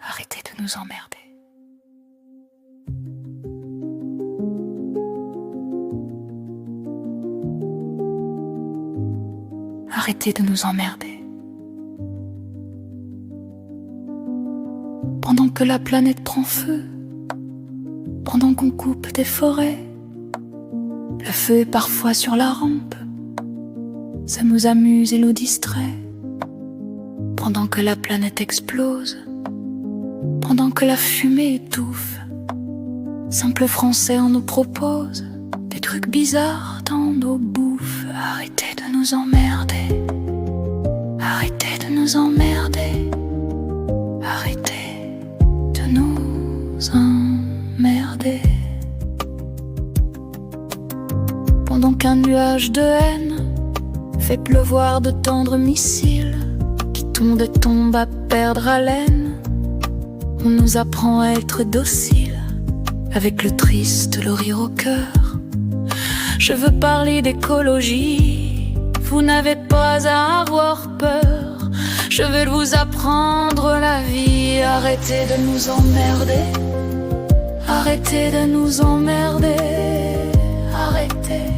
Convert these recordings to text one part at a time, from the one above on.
Arrêtez de nous emmerder. Arrêtez de nous emmerder. Pendant que la planète prend feu, pendant qu'on coupe des forêts, le feu est parfois sur la rampe, ça nous amuse et nous distrait. Pendant que la planète explose, pendant que la fumée étouffe, simple français on nous propose des trucs bizarres dans nos bouffes. Arrêtez de nous emmerder. Arrêtez de nous emmerder. Arrêtez de nous emmerder. Pendant qu'un nuage de haine fait pleuvoir de tendres missiles qui tombent et tombent à perdre haleine, on nous apprend à être docile avec le triste, le rire au cœur. Je veux parler d'écologie, vous n'avez pas à avoir peur. Je vais vous apprendre la vie. Arrêtez de nous emmerder. Arrêtez de nous emmerder. Arrêtez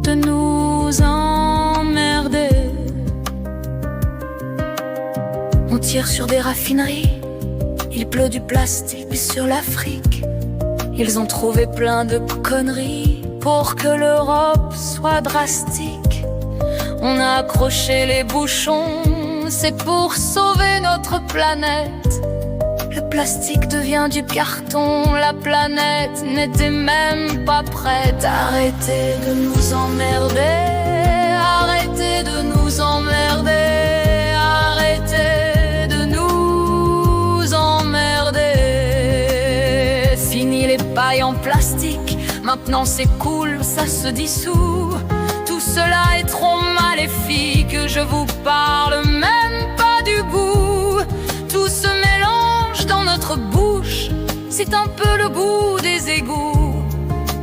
de nous emmerder. On tire sur des raffineries, il pleut du plastique sur l'Afrique. Ils ont trouvé plein de conneries pour que l'Europe soit drastique. On a accroché les bouchons, c'est pour sauver notre planète. Le plastique devient du carton, la planète n'était même pas prête. Arrêtez de nous emmerder. Arrêtez de nous emmerder. Arrêtez de nous emmerder. Fini les pailles en plastique, maintenant c'est cool, ça se dissout. Tout cela est trop maléfique, je vous parle même pas du goût. Tout se mélange dans notre bouche, c'est un peu le goût des égouts.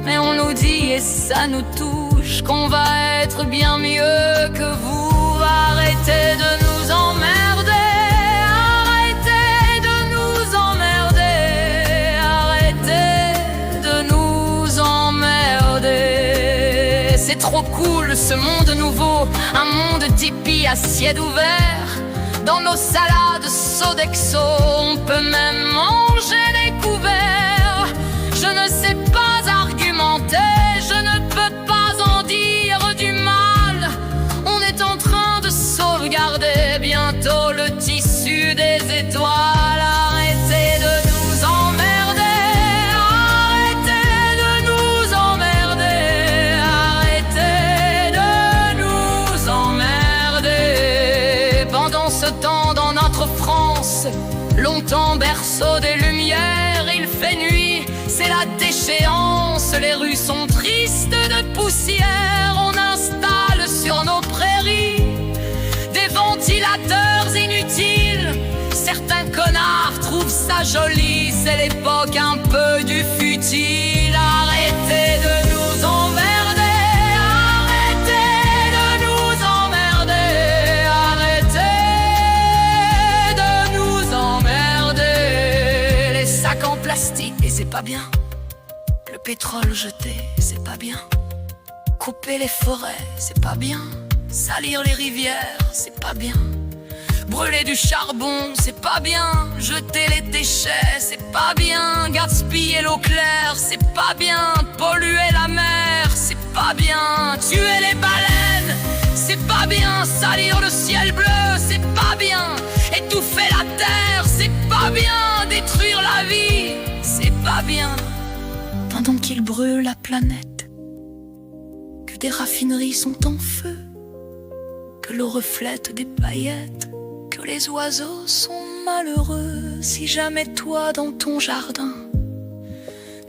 Mais on nous dit, et ça nous touche, qu'on va être bien mieux que vous. Arrêtez de nous emmerder. Arrêtez de nous emmerder. Arrêtez de nous emmerder. C'est trop cool ce monde nouveau, un monde d'hippies à ciel ouvert. Dans nos salades Sodexo, on peut même manger des couverts. Je ne sais pas argumenter, je ne peux pas en dire du mal. On est en train de sauvegarder bientôt le tissu des étoiles. Arrêtez de nous emmerder. Arrêtez de nous emmerder. Arrêtez de nous emmerder. Pendant ce temps dans notre France, longtemps berceau des lumières, il fait nuit, c'est la déchéance. Les rues sont tristes de poussière. On installe sur nos prairies des ventilateurs inutiles. Certains connards trouvent ça joli, c'est l'époque un peu du futile. Arrêtez de nous emmerder. Arrêtez de nous emmerder. Arrêtez de nous emmerder. Les sacs en plastique, et c'est pas bien. Le pétrole jeté, c'est pas bien. Couper les forêts, c'est pas bien. Salir les rivières, c'est pas bien. Brûler du charbon, c'est pas bien. Jeter les déchets, c'est pas bien. Gaspiller l'eau claire, c'est pas bien. Polluer la mer, c'est pas bien. Tuer les baleines, c'est pas bien. Salir le ciel bleu, c'est pas bien. Étouffer la terre, c'est pas bien. Détruire la vie, c'est pas bien. Pendant qu'il brûle la planète, que des raffineries sont en feu, que l'eau reflète des paillettes, que les oiseaux sont malheureux. Si jamais toi dans ton jardin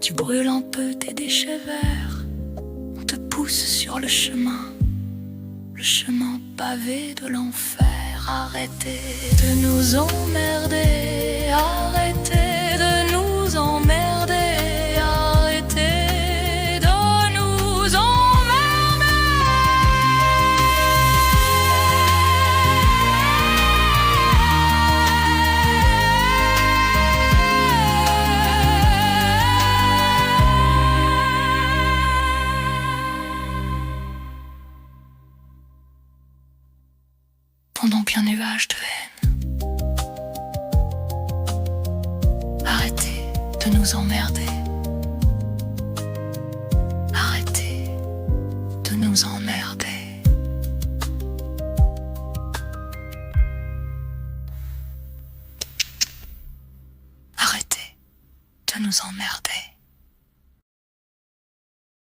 tu brûles un peu tes déchets verts, on te pousse sur le chemin pavé de l'enfer. Arrêtez de nous emmerder. Arrêtez de nous emmerder. Arrêtez de nous emmerder. remplit un nuage de haine. Arrêtez de nous emmerder. Arrêtez de nous emmerder. Arrêtez de nous emmerder.